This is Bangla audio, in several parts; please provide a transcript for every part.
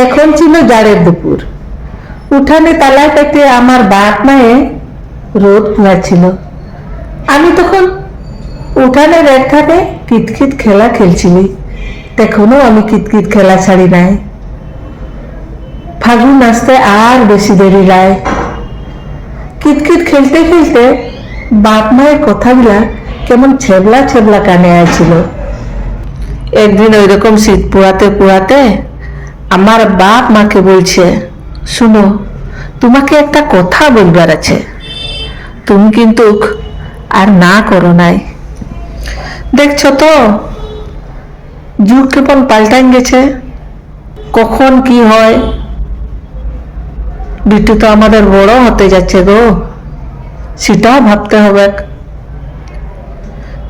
তখন ছিল জাড়ের দুপুর। উঠানে তালায় পেটে আমার বাপ মায়ে রোদ পোয়াচ্ছিল। আমি তখন উঠানের একখানে কিতকিত খেলা খেলছিলি। তখনও আমি কিতকিত খেলা ছাড়ি নাই। ফাগুন আসতে আর বেশি দেরি নাই। কিতকিত খেলতে খেলতে বাপ মায়ের কথাগুলা কেমন ছেবলা ছেবলা কানে আসছিল। একদিন ওই রকম শীত পোড়াতে পোড়াতে আমার বাপ মাকে বলছে, শুনো, তোমাকে একটা কথা বলবার আছে, তুমি কিন্তু আর না করো নাই। দেখছো তো যুগ কেমন পাল্টাই গেছে, কখন কি হয়। বিটু তো আমাদের বড় হতে যাচ্ছে গো, সেটাও ভাবতে হবে।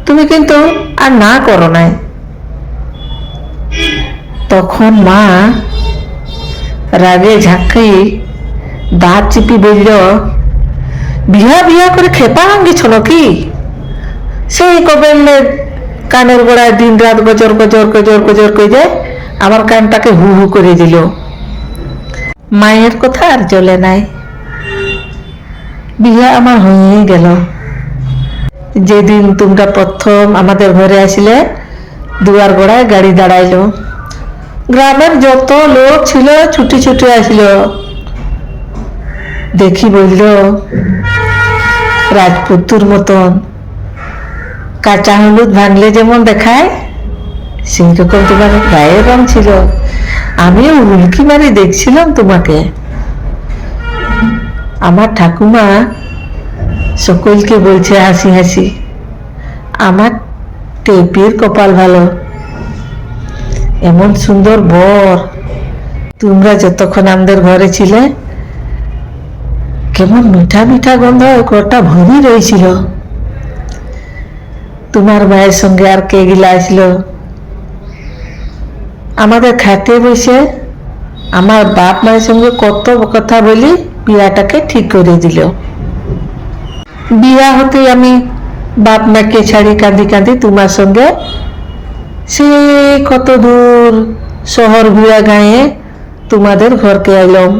তুমি কিন্তু আর না করো নাই। তখন মা রাগে ঝাঁকি দাঁত চিপি বলল, বিয়া বিয়া করে খেপা ভাঙ্গিছ নাকি? সেই কবে কানের গোড়ায় দিন রাত গজর গজর গজর গজর করে আমার কানটাকে হু হু করে দিল। মায়ের কথা আর চলে নাই। বিয়া আমার হয়েই গেল। যেদিন তোমরা প্রথম আমাদের ঘরে আসলে দুয়ার গোড়ায় গাড়ি দাঁড়াইলো। গ্রামের যত লোক ছিল ছুটি ছুটি আসলো। দেখি বলল, রাজপুতুর মতন কাঁচা হলুদ ভাঙলে যেমন দেখায় সেই রকম তোমার গায়ের রং ছিল। আমিও উল্কি মারি দেখছিলাম তোমাকে। আমার ঠাকুমা সকলকে বলছে হাসি হাসি, আমার টেপির কপাল ভালো, এমন সুন্দর বর। তোমরা যতক্ষণ আমাদের ঘরে ছিলে কেমন মিঠা মিঠা গন্ধ ঘরটা ভরি রয়েছিল। তোমার মায়ের সঙ্গে আর কে গিলা আসলো। আমাদের খাটে বসে আমার বাপ মায়ের সঙ্গে কত কথা বলি বিয়াটাকে ঠিক করে দিল। বিয়া হতে আমি বাপ মাকে ছাড়ি কাঁদি কাঁদি তোমার সঙ্গে সে কত দূর শহর ঘুরা গায়ে তোমাদের ঘরকে আইলাম।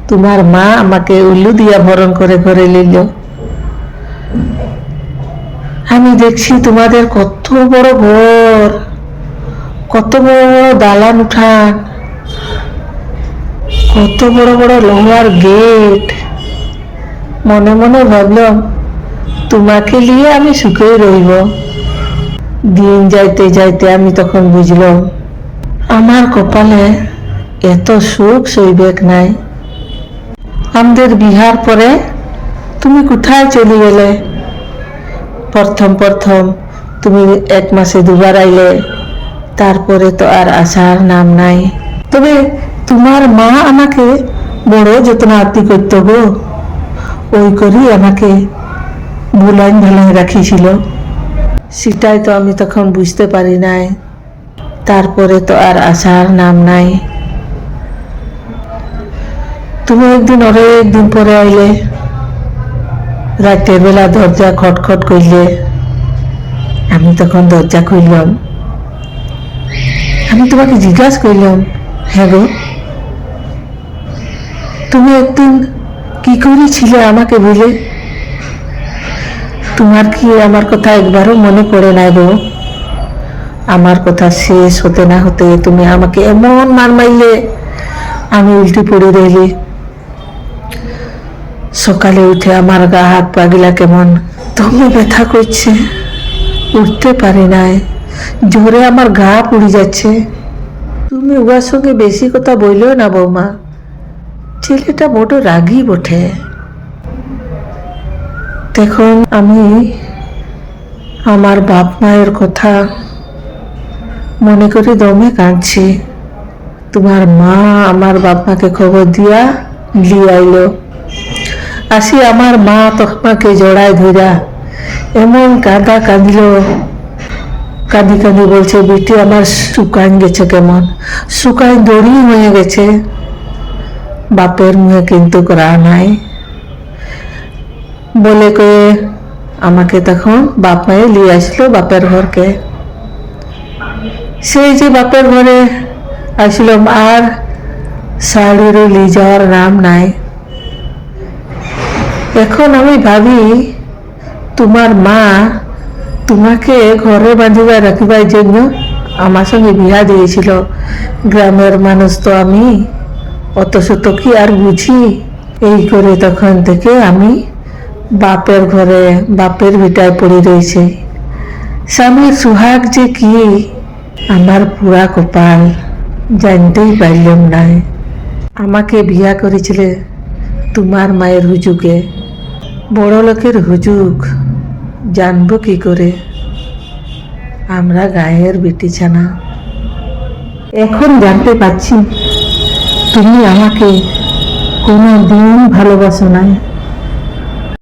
তোমার মা আমাকে উল্লু দিয়া ভরণ করে ঘরে নিল। আমি দেখছি তোমাদের কত বড় ঘর, কত বড় বড় দালান উঠান, কত বড় বড় লোহার গেট। মনে মনে ভাবলাম তোমাকে নিয়ে আমি সুখেই রইব। দিন যাইতে যাইতে আমি তখন বুঝলাম আমার কপালে এত সুখ সইবেক নাই। আমাদের বিহার পরে তুমি কোথায় চলে গেলে? প্রথম প্রথম তুমি 1 মাসে 2বার আইলে, তারপরে তো আর আসার নাম নাই। তবে তোমার মা আমাকে বড় যত্ন আত্মি করত গো। ওই করি আমাকে ভুলাইন ভালাই রাখিছিল। সেটাই তো আমি তখন বুঝতে পারি নাই। তারপরে তো আর আসার নাম নাই। তুমি একদিন অনেক দিন পরে আইলে। রাতের বেলা দরজা খটখট করলে। আমি তখন দরজা খুললাম। আমি তোমাকে জিজ্ঞাসা করলাম, হ্যাঁ গো, তুমি একদিন কি করেছিলে আমাকে বলে? তোমার কি আমার কথা একবারও মনে পড়ে নাই গো? আমার কথা শেষ হতে না হতে তুমি আমাকে এমন মার মারলে আমি উল্টি পড়ে রইলি। সকালে উঠে আমার গা হাত পা গিলা কেমন দমে ব্যথা করছে, উঠতে পারি নাই। জোরে আমার গা পুড়ে যাচ্ছে। তুমি উহার সঙ্গে বেশি কথা বললেও না বৌমা, ছেলেটা বড় রাগী বটে। তখন আমি আমার বাপ মায়ের কথা মনে করি দমে কাঁদছি। তোমার মা আমার বাপ মাকে খবর দিয়া লিয়ে আইলো। আসি আমার মা তোমাকে জড়ায় ধরা এমন কাঁদা কাঁদিল। কাঁদি কাঁদি বলছে, বেটি আমার শুকাইন গেছে, কেমন শুকাইন দড়ি হয়ে গেছে। বাপের মুখে কিন্তু করা নাই বলে কয়ে আমাকে তখন বাপ মায়ে লিয়ে আসলো বাপের ঘরকে। সেই যে বাপের ঘরে আসলাম আর শাড়িরও লি যাওয়ার নাম নাই। এখন আমি ভাবি তোমার মা তোমাকে ঘরে বাঁধিবা রাখিবার জন্য আমার সঙ্গে বিয়া দিয়েছিল। গ্রামের মানুষ তো আমি, অত শত কি আর বুঝি। এই করে তখন থেকে আমি বাপের ঘরে বাপের ভিটায় পড়ে রয়েছে। স্বামীর সুহাগ যে কি আমার পুরা কপাল, জানতেই পারলাম না। আমাকে বিয়া করেছিলে তোমার মায়ের হুজুকে, বড় লোকের হুজুক, জানবো কি করে আমরা গায়ের বেটি ছানা। এখন জানতে পারছি তুমি আমাকে কোনো দিন ভালোবাসো নাই।